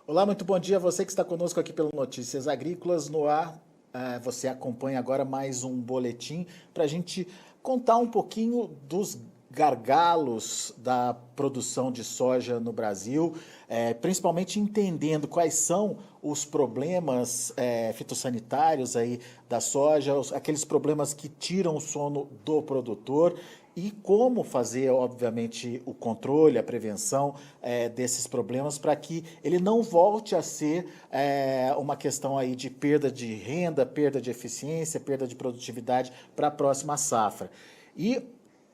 Olá, muito bom dia a você que está conosco aqui pelo Notícias Agrícolas no ar. Você acompanha agora mais um boletim para a gente contar um pouquinho dos gargalos da produção de soja no Brasil, principalmente entendendo quais são os problemas fitossanitários aí da soja, aqueles problemas que tiram o sono do produtor e como fazer, obviamente, o controle, a prevenção desses problemas para que ele não volte a ser uma questão aí de perda de renda, perda de eficiência, perda de produtividade para a próxima safra. E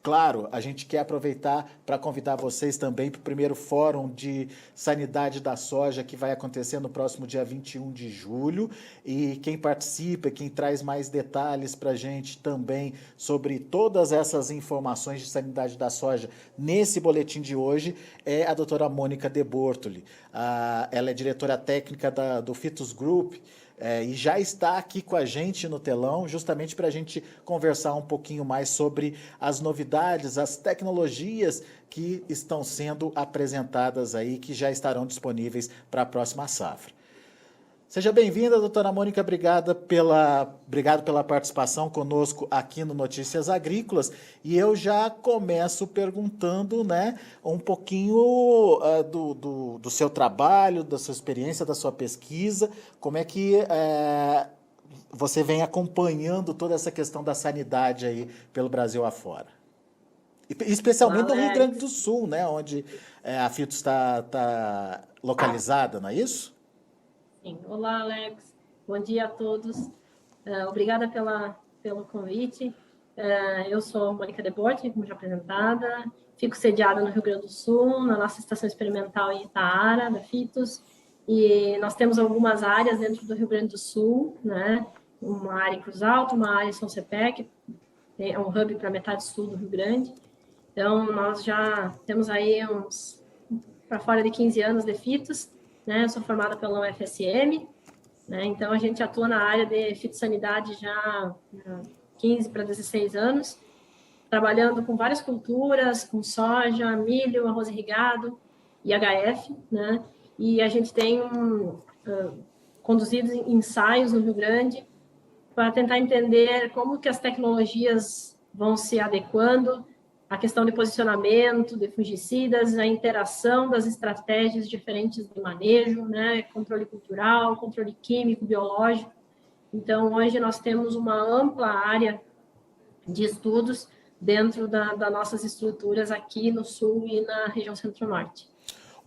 claro, a gente quer aproveitar para convidar vocês também para o primeiro Fórum de Sanidade da Soja, que vai acontecer no próximo dia 21 de julho. E quem participa, quem traz mais detalhes para a gente também sobre todas essas informações de sanidade da soja nesse boletim de hoje é a doutora Mônica De Bortoli. Ela é diretora técnica do Fitos Group. E já está aqui com a gente no telão, justamente para a gente conversar um pouquinho mais sobre as novidades, as tecnologias que estão sendo apresentadas aí, que já estarão disponíveis para a próxima safra. Seja bem-vinda, doutora Mônica, obrigado pela participação conosco aqui no Notícias Agrícolas. E eu já começo perguntando, né, um pouquinho do seu trabalho, da sua experiência, da sua pesquisa, como é que você vem acompanhando toda essa questão da sanidade aí pelo Brasil afora. Olá, Especialmente no Rio Grande do Alex. Sul, né, onde a Fitos está localizada, não é isso? Sim. Olá, Alex. Bom dia a todos. Obrigada pelo convite. Eu sou Mônica De Bortoli, como já apresentada. Fico sediada no Rio Grande do Sul, na nossa estação experimental em Itaara, da Fitos. E nós temos algumas áreas dentro do Rio Grande do Sul, né? Uma área em Cruz Alta, uma área em São Cepé, que é um hub para a metade sul do Rio Grande. Então, nós já temos aí para fora de 15 anos de Fitos, né? Eu sou formada pela UFSM, né? Então a gente atua na área de fitossanidade já há 15 para 16 anos, trabalhando com várias culturas, com soja, milho, arroz irrigado e HF, né? E a gente tem conduzido ensaios no Rio Grande para tentar entender como que as tecnologias vão se adequando, a questão de posicionamento de fungicidas, a interação das estratégias diferentes de manejo, né? Controle cultural, controle químico, biológico. Então, hoje nós temos uma ampla área de estudos dentro das nossas estruturas aqui no Sul e na região Centro-Norte.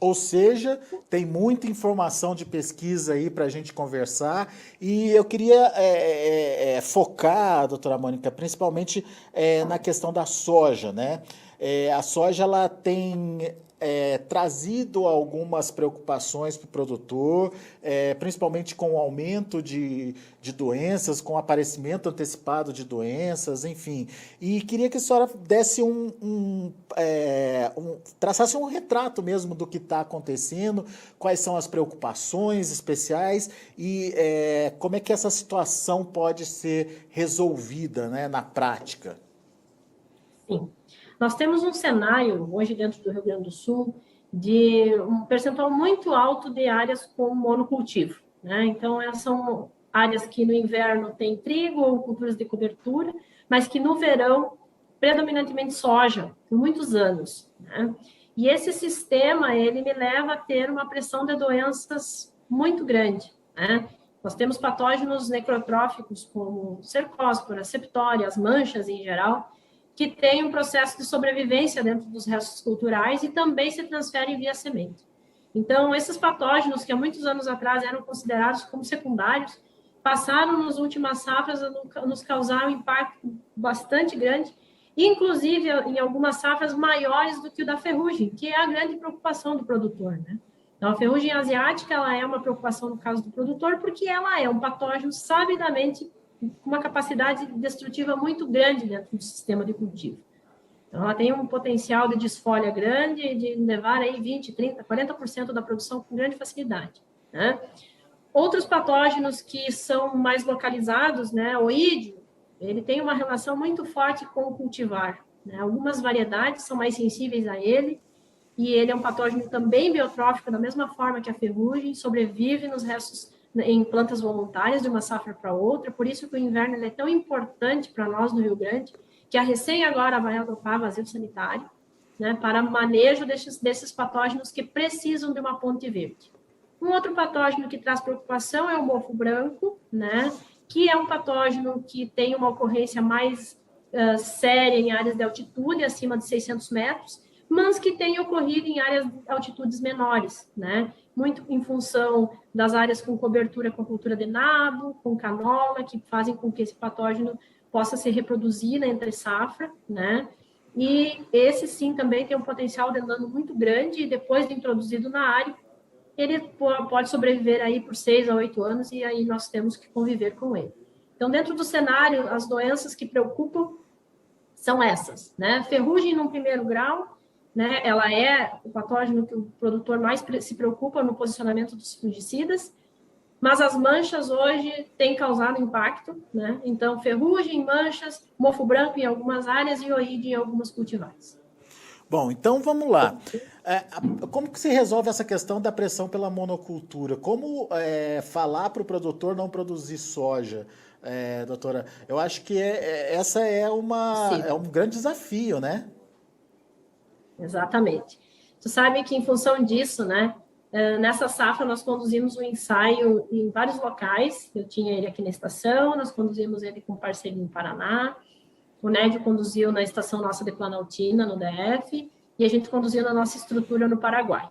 Ou seja, tem muita informação de pesquisa aí para a gente conversar e eu queria focar, doutora Mônica, principalmente na questão da soja, né? A soja ela tem trazido algumas preocupações para o produtor, principalmente com o aumento de doenças, com o aparecimento antecipado de doenças, enfim. E queria que a senhora desse traçasse um retrato mesmo do que está acontecendo, quais são as preocupações especiais e como é que essa situação pode ser resolvida, né, na prática. Sim. Nós temos um cenário, hoje, dentro do Rio Grande do Sul, de um percentual muito alto de áreas com monocultivo, né? Então, essas são áreas que no inverno tem trigo ou culturas de cobertura, mas que no verão, predominantemente soja, por muitos anos, né? E esse sistema, ele me leva a ter uma pressão de doenças muito grande, né? Nós temos patógenos necrotróficos como cercóspora, septória, as manchas em geral, que tem um processo de sobrevivência dentro dos restos culturais e também se transferem via semente. Então, esses patógenos que há muitos anos atrás eram considerados como secundários, passaram nas últimas safras a nos causar um impacto bastante grande, inclusive em algumas safras maiores do que o da ferrugem, que é a grande preocupação do produtor, né? Então, a ferrugem asiática ela é uma preocupação no caso do produtor, porque ela é um patógeno sabidamente com uma capacidade destrutiva muito grande dentro do sistema de cultivo. Então, ela tem um potencial de desfolha grande, de levar aí 20, 30, 40% da produção com grande facilidade, né? Outros patógenos que são mais localizados, né? O ídio, ele tem uma relação muito forte com o cultivar, né? Algumas variedades são mais sensíveis a ele, e ele é um patógeno também biotrófico, da mesma forma que a ferrugem, sobrevive nos restos em plantas voluntárias de uma safra para outra, por isso que o inverno é tão importante para nós no Rio Grande, que a recém agora vai adotar vazio sanitário, né, para manejo desses patógenos que precisam de uma ponte verde. Um outro patógeno que traz preocupação é o mofo branco, né, que é um patógeno que tem uma ocorrência mais séria em áreas de altitude, acima de 600 metros, mas que tem ocorrido em áreas de altitudes menores, né, muito em função das áreas com cobertura com cultura de nabo, com canola, que fazem com que esse patógeno possa se reproduzir na entre safra, né, e esse sim também tem um potencial de dano muito grande, e depois de introduzido na área, ele pode sobreviver aí por 6 a 8 anos, e aí nós temos que conviver com ele. Então, dentro do cenário, as doenças que preocupam são essas, né? Ferrugem no primeiro grau, né? Ela é o patógeno que o produtor mais se preocupa no posicionamento dos fungicidas, mas as manchas hoje têm causado impacto, né? Então, ferrugem, manchas, mofo branco em algumas áreas e oíde em algumas cultivares. Bom, então vamos lá. Como que se resolve essa questão da pressão pela monocultura? Como falar para o produtor não produzir soja, doutora? Eu acho que essa é um grande desafio, né? Exatamente. Tu sabe que em função disso, né? Nessa safra nós conduzimos um ensaio em vários locais. Eu tinha ele aqui na estação, nós conduzimos ele com parceiro no Paraná. O Nédio conduziu na estação nossa de Planaltina, no DF, e a gente conduziu na nossa estrutura no Paraguai.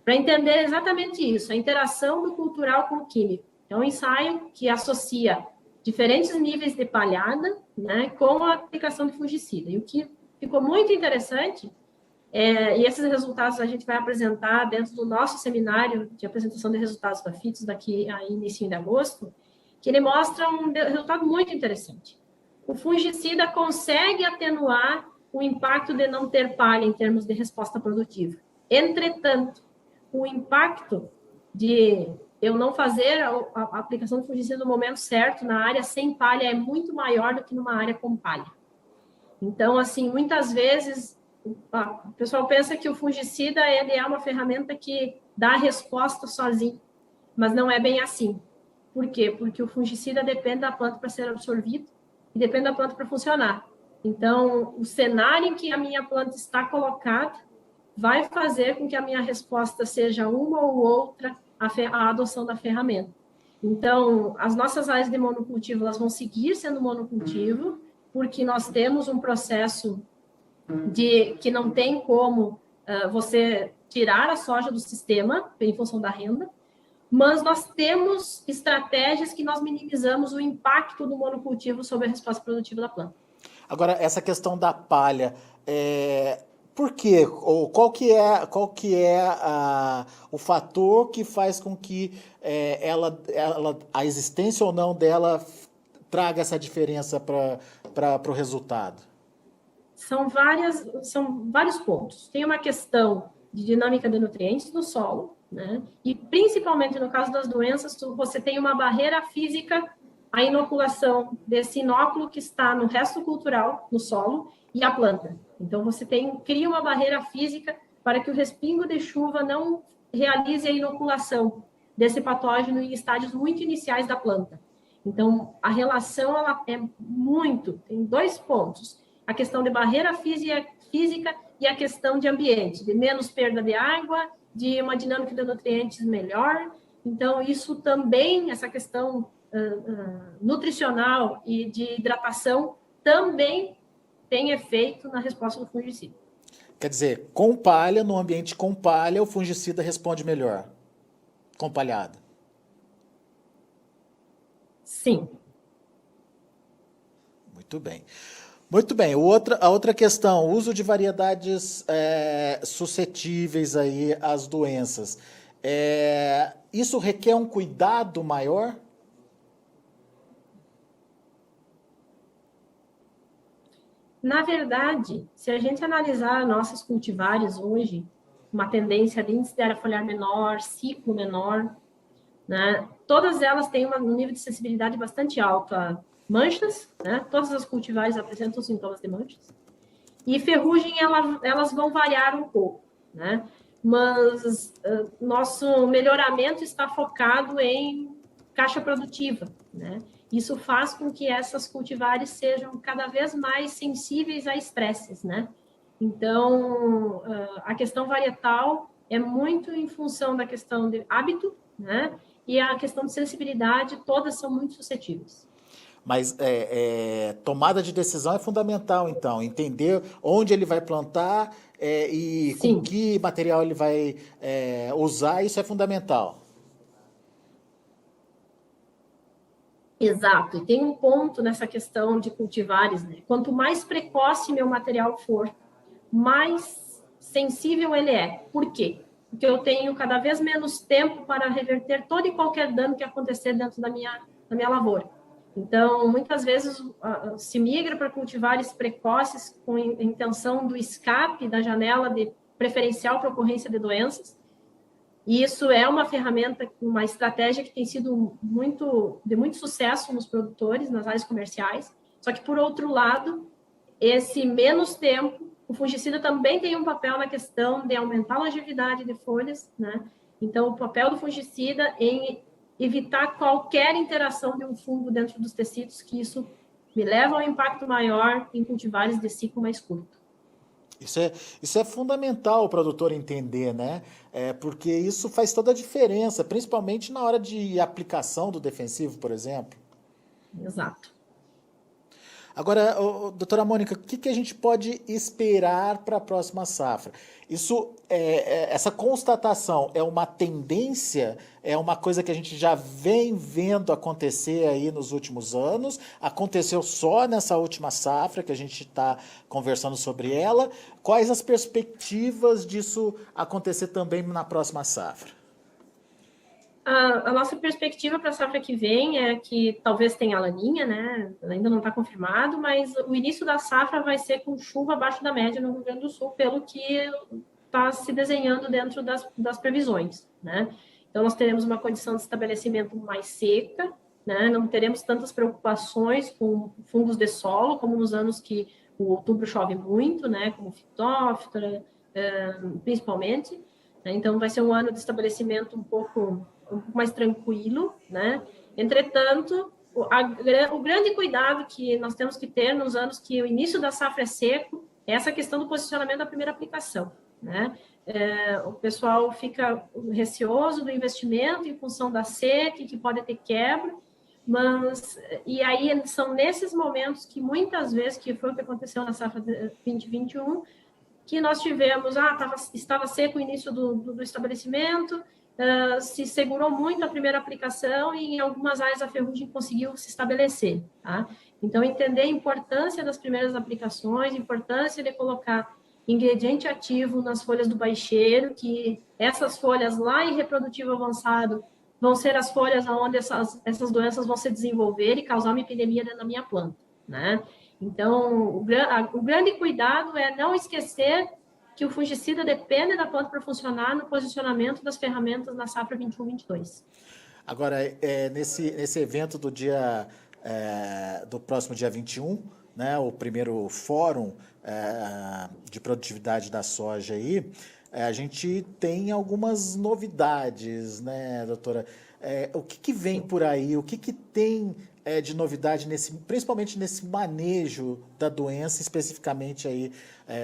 Para entender exatamente isso, a interação do cultural com o químico. É um ensaio que associa diferentes níveis de palhada, né, com a aplicação de fungicida. E o que ficou muito interessante, e esses resultados a gente vai apresentar dentro do nosso seminário de apresentação de resultados da FITOS daqui a início de agosto, que ele mostra um resultado muito interessante. O fungicida consegue atenuar o impacto de não ter palha em termos de resposta produtiva. Entretanto, o impacto de eu não fazer a aplicação do fungicida no momento certo, na área sem palha, é muito maior do que numa área com palha. Então, assim, muitas vezes, o pessoal pensa que o fungicida ele é uma ferramenta que dá a resposta sozinho, mas não é bem assim. Por quê? Porque o fungicida depende da planta para ser absorvido, e depende da planta para funcionar. Então, o cenário em que a minha planta está colocada vai fazer com que a minha resposta seja uma ou outra a adoção da ferramenta. Então, as nossas áreas de monocultivo, elas vão seguir sendo monocultivo, porque nós temos um processo que não tem como você tirar a soja do sistema, em função da renda, mas nós temos estratégias que nós minimizamos o impacto do monocultivo sobre a resposta produtiva da planta. Agora, essa questão da palha, por quê? Ou qual que é o fator que faz com que a existência ou não dela traga essa diferença para o resultado? São vários pontos. Tem uma questão de dinâmica de nutrientes do solo, né? E principalmente no caso das doenças, você tem uma barreira física à inoculação desse inóculo que está no resto cultural, no solo, e a planta. Então, você cria uma barreira física para que o respingo de chuva não realize a inoculação desse patógeno em estágios muito iniciais da planta. Então, a relação ela tem 2 pontos. A questão de barreira física e a questão de ambiente, de menos perda de água, de uma dinâmica de nutrientes melhor. Então, isso também, essa questão nutricional e de hidratação, também tem efeito na resposta do fungicida. Quer dizer, com palha, no ambiente com palha, o fungicida responde melhor. Com palhada. Sim. Muito bem. Muito bem. A outra questão, o uso de variedades suscetíveis aí às doenças. Isso requer um cuidado maior? Na verdade, se a gente analisar nossas cultivares hoje, uma tendência de índice de área foliar menor, ciclo menor, né? Todas elas têm um nível de sensibilidade bastante alto a manchas, né? Todas as cultivares apresentam sintomas de manchas. E ferrugem, elas vão variar um pouco. né? Mas nosso melhoramento está focado em caixa produtiva, né? Isso faz com que essas cultivares sejam cada vez mais sensíveis a estresses, né? Então, a questão varietal é muito em função da questão de hábito, né? E a questão de sensibilidade, todas são muito suscetíveis. Mas tomada de decisão é fundamental, então. Entender onde ele vai plantar e com Sim, que material ele vai usar, isso é fundamental. exato. E tem um ponto nessa questão de cultivares, né? Quanto mais precoce meu material for, mais sensível ele é. Por quê? Porque eu tenho cada vez menos tempo para reverter todo e qualquer dano que acontecer dentro da minha lavoura. Então, muitas vezes se migra para cultivares precoces com a intenção do escape da janela de preferencial para ocorrência de doenças. E isso é uma ferramenta, uma estratégia que tem sido de muito sucesso nos produtores, nas áreas comerciais. Só que, por outro lado, esse menos tempo, o fungicida também tem um papel na questão de aumentar a longevidade de folhas, né? Então, o papel do fungicida em evitar qualquer interação de um fungo dentro dos tecidos, que isso me leva a um impacto maior em cultivares de ciclo mais curto. Isso é fundamental o produtor entender, né? Porque isso faz toda a diferença, principalmente na hora de aplicação do defensivo, por exemplo. Exato. Agora, doutora Mônica, o que a gente pode esperar para a próxima safra? Essa constatação é uma tendência, é uma coisa que a gente já vem vendo acontecer aí nos últimos anos, aconteceu só nessa última safra que a gente está conversando sobre ela. Quais as perspectivas disso acontecer também na próxima safra? A nossa perspectiva para a safra que vem é que talvez tenha a laninha, né? Ainda não está confirmado, mas o início da safra vai ser com chuva abaixo da média no Rio Grande do Sul, pelo que está se desenhando dentro das previsões, né? Então, nós teremos uma condição de estabelecimento mais seca, né? Não teremos tantas preocupações com fungos de solo, como nos anos que o outubro chove muito, né? Como Phytophthora, principalmente. Então, vai ser um ano de estabelecimento um pouco mais tranquilo, né? Entretanto, o grande cuidado que nós temos que ter nos anos que o início da safra é seco é essa questão do posicionamento da primeira aplicação, né? O pessoal fica receoso do investimento em função da seca, que pode ter quebra, e aí são nesses momentos que muitas vezes, que foi o que aconteceu na safra 2021, que nós tivemos, estava seco o início do estabelecimento, se segurou muito a primeira aplicação e em algumas áreas a ferrugem conseguiu se estabelecer, tá? Então, entender a importância das primeiras aplicações, a importância de colocar ingrediente ativo nas folhas do baixeiro, que essas folhas lá em reprodutivo avançado vão ser as folhas onde essas doenças vão se desenvolver e causar uma epidemia dentro da minha planta, né? Então, o grande cuidado é não esquecer que o fungicida depende da planta para funcionar no posicionamento das ferramentas na safra 21-22. Agora, nesse evento do próximo dia 21, né, o primeiro fórum de produtividade da soja aí, a gente tem algumas novidades, né, doutora? O que vem por aí? O que tem de novidade, principalmente nesse manejo da doença, especificamente aí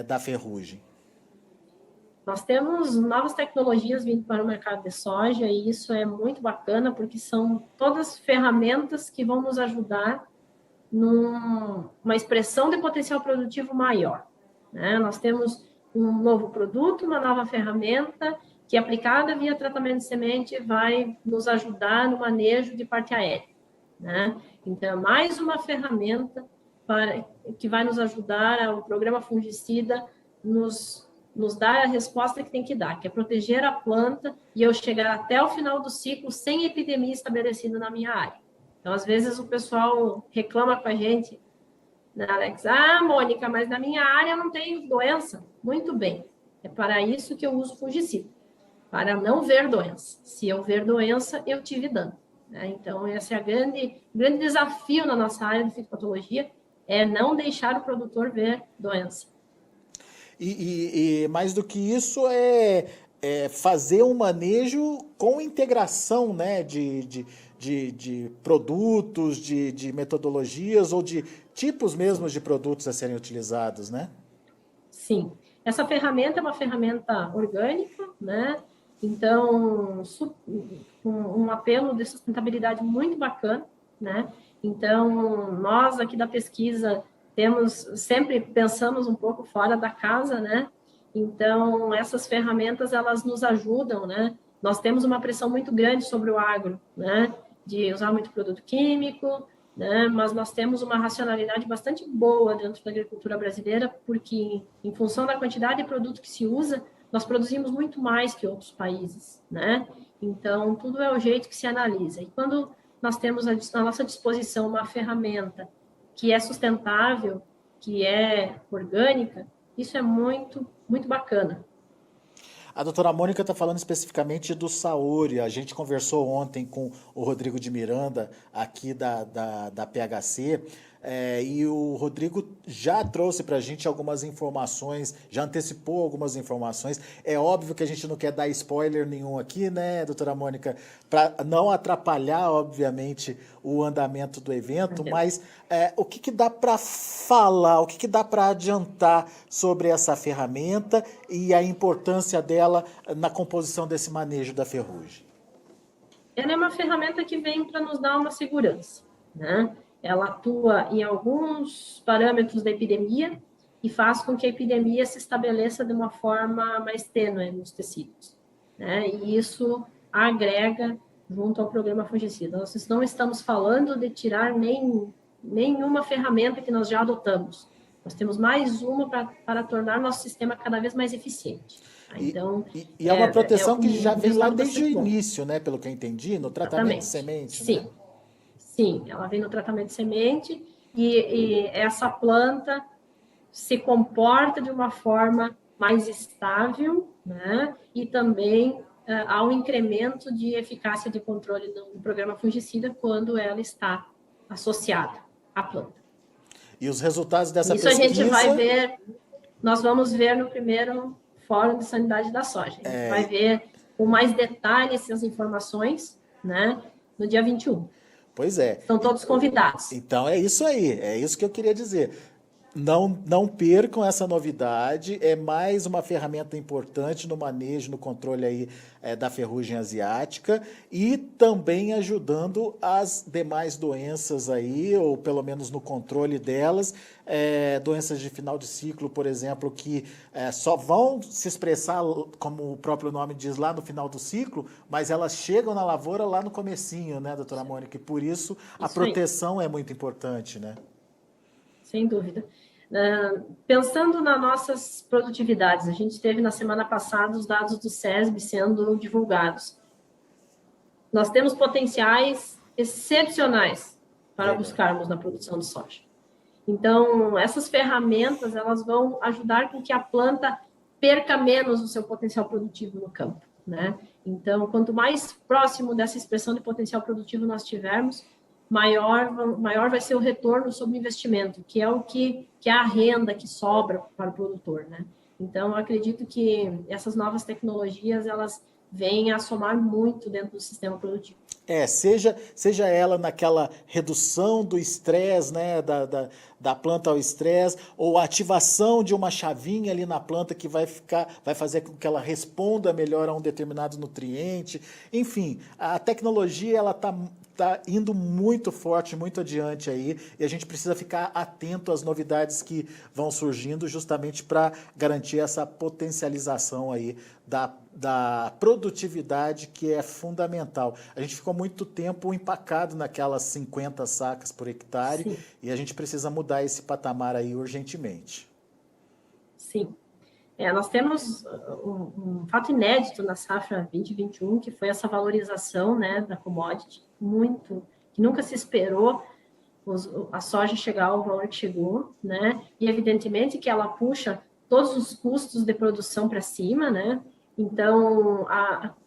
da ferrugem? Nós temos novas tecnologias vindo para o mercado de soja e isso é muito bacana porque são todas ferramentas que vão nos ajudar numa expressão de potencial produtivo maior, né? Nós temos um novo produto, uma nova ferramenta que, aplicada via tratamento de semente, vai nos ajudar no manejo de parte aérea, né? Então, mais uma ferramenta que vai nos ajudar, o programa fungicida nos dar a resposta que tem que dar, que é proteger a planta e eu chegar até o final do ciclo sem epidemia estabelecida na minha área. Então, às vezes, o pessoal reclama com a gente, né, Alex? Mônica, mas na minha área eu não tenho doença. Muito bem. É para isso que eu uso fungicida, para não ver doença. Se eu ver doença, eu tive dano, né? Então, esse é o grande desafio na nossa área de fitopatologia, é não deixar o produtor ver doença. E mais do que isso é fazer um manejo com integração, né, de produtos, de metodologias ou de tipos mesmos de produtos a serem utilizados, né? Sim. Essa ferramenta é uma ferramenta orgânica, né? Então, um apelo de sustentabilidade muito bacana, né? Então, nós aqui da pesquisa sempre pensamos um pouco fora da casa, né? Então, essas ferramentas, elas nos ajudam, né? Nós temos uma pressão muito grande sobre o agro, né? De usar muito produto químico, né? Mas nós temos uma racionalidade bastante boa dentro da agricultura brasileira, porque em função da quantidade de produto que se usa, nós produzimos muito mais que outros países, né? Então, tudo é o jeito que se analisa. E quando nós temos à nossa disposição uma ferramenta que é sustentável, que é orgânica, isso é muito, muito bacana. A doutora Mônica está falando especificamente do Saúde. A gente conversou ontem com o Rodrigo de Miranda, aqui da PHC, e o Rodrigo já trouxe para a gente algumas informações, já antecipou algumas informações. É óbvio que a gente não quer dar spoiler nenhum aqui, né, doutora Mônica, para não atrapalhar, obviamente, o andamento do evento, mas o que dá para falar, o que dá para adiantar sobre essa ferramenta e a importância dela na composição desse manejo da ferrugem? Ela é uma ferramenta que vem para nos dar uma segurança, né? Ela atua em alguns parâmetros da epidemia e faz com que a epidemia se estabeleça de uma forma mais tênue nos tecidos, né? E isso agrega junto ao programa fungicida. Nós não estamos falando de tirar nenhuma ferramenta que nós já adotamos. Nós temos mais uma para tornar nosso sistema cada vez mais eficiente. Então, e é uma proteção que já vem lá desde o bom. início, né? Pelo que eu entendi, no tratamento de semente, Sim. né? Sim, ela vem no tratamento de semente e essa planta se comporta de uma forma mais estável, né? E também há um incremento de eficácia de controle no programa fungicida quando ela está associada à planta. E os resultados dessa Isso pesquisa... a gente vai ver, nós vamos ver no primeiro Fórum de Sanidade da Soja. A gente vai ver com mais detalhes essas informações, né? No dia 21. Pois é. Estão todos convidados. Então é isso aí, é isso que eu queria dizer. Não percam essa novidade, é mais uma ferramenta importante no manejo, no controle aí, da ferrugem asiática e também ajudando as demais doenças aí, ou pelo menos no controle delas, doenças de final de ciclo, por exemplo, que só vão se expressar, como o próprio nome diz, lá no final do ciclo, mas elas chegam na lavoura lá no comecinho, né, doutora Mônica? E por isso a proteção é muito importante, né? Sem dúvida. Pensando nas nossas produtividades, a gente teve na semana passada os dados do SESB sendo divulgados. Nós temos potenciais excepcionais para buscarmos na produção de soja. Então, essas ferramentas, elas vão ajudar com que a planta perca menos o seu potencial produtivo no campo, né? Então, quanto mais próximo dessa expressão de potencial produtivo nós tivermos, maior vai ser o retorno sobre o investimento, que é o que é a renda que sobra para o produtor, né? Então, eu acredito que essas novas tecnologias, elas vêm a somar muito dentro do sistema produtivo. Seja ela naquela redução do estresse, né, da planta ao estresse, ou a ativação de uma chavinha ali na planta que vai fazer com que ela responda melhor a um determinado nutriente. Enfim, a tecnologia ela tá indo muito forte, muito adiante aí, e a gente precisa ficar atento às novidades que vão surgindo justamente para garantir essa potencialização aí da produtividade, que é fundamental. A gente ficou muito tempo empacado naquelas 50 sacas por hectare. Sim. E a gente precisa mudar esse patamar aí urgentemente. Sim. Nós temos um fato inédito na safra 2021, que foi essa valorização, né, da commodity, que nunca se esperou a soja chegar ao valor que chegou, né, e evidentemente que ela puxa todos os custos de produção para cima, né, então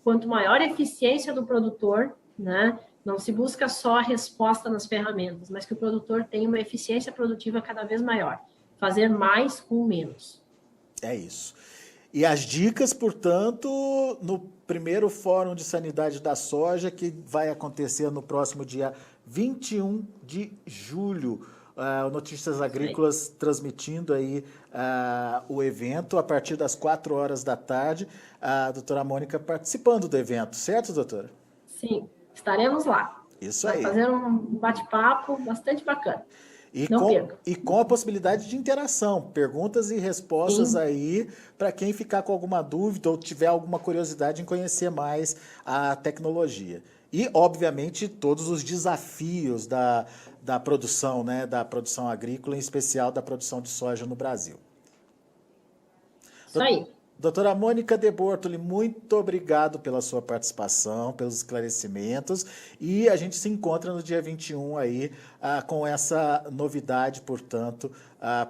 quanto maior a eficiência do produtor, né, não se busca só a resposta nas ferramentas, mas que o produtor tenha uma eficiência produtiva cada vez maior, fazer mais com menos. É isso. E as dicas, portanto, no primeiro Fórum de Sanidade da Soja, que vai acontecer no próximo dia 21 de julho. O Notícias Agrícolas transmitindo aí o evento a partir das 4 horas da tarde. A doutora Mônica participando do evento, certo, doutora? Sim, estaremos lá. Isso Vai aí. fazer um bate-papo bastante bacana. E com a possibilidade de interação, perguntas e respostas. Sim. Aí para quem ficar com alguma dúvida ou tiver alguma curiosidade em conhecer mais a tecnologia. E, obviamente, todos os desafios da produção, né, da produção agrícola, em especial da produção de soja no Brasil. Isso aí. Doutora Mônica de Bortoli, muito obrigado pela sua participação, pelos esclarecimentos, e a gente se encontra no dia 21 aí com essa novidade, portanto,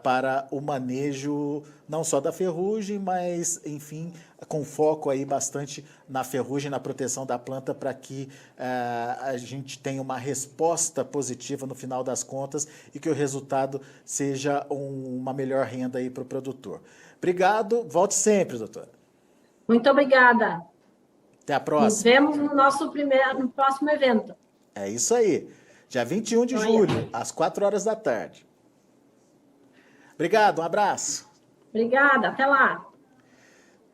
para o manejo não só da ferrugem, mas, enfim, com foco aí bastante na ferrugem, na proteção da planta, para que a gente tenha uma resposta positiva no final das contas e que o resultado seja uma melhor renda aí para o produtor. Obrigado, volte sempre, doutora. Muito obrigada. Até a próxima. Nos vemos no próximo evento. É isso aí. Dia 21 de julho, às 4 horas da tarde. Obrigado, um abraço. Obrigada, até lá.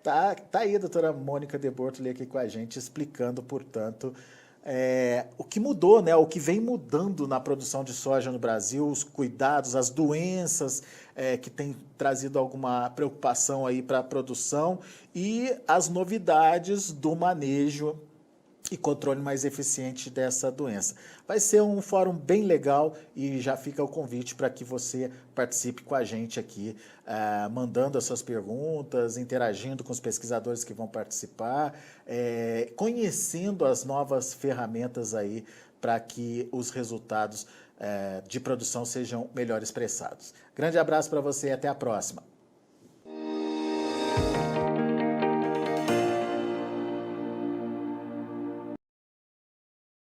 Tá aí a doutora Mônica de Bortoli aqui com a gente, explicando, portanto, o que mudou, né? O que vem mudando na produção de soja no Brasil, os cuidados, as doenças que têm trazido alguma preocupação aí para a produção e as novidades do manejo e controle mais eficiente dessa doença. Vai ser um fórum bem legal e já fica o convite para que você participe com a gente aqui, mandando as suas perguntas, interagindo com os pesquisadores que vão participar, conhecendo as novas ferramentas aí para que os resultados de produção sejam melhor expressados. Grande abraço para você e até a próxima.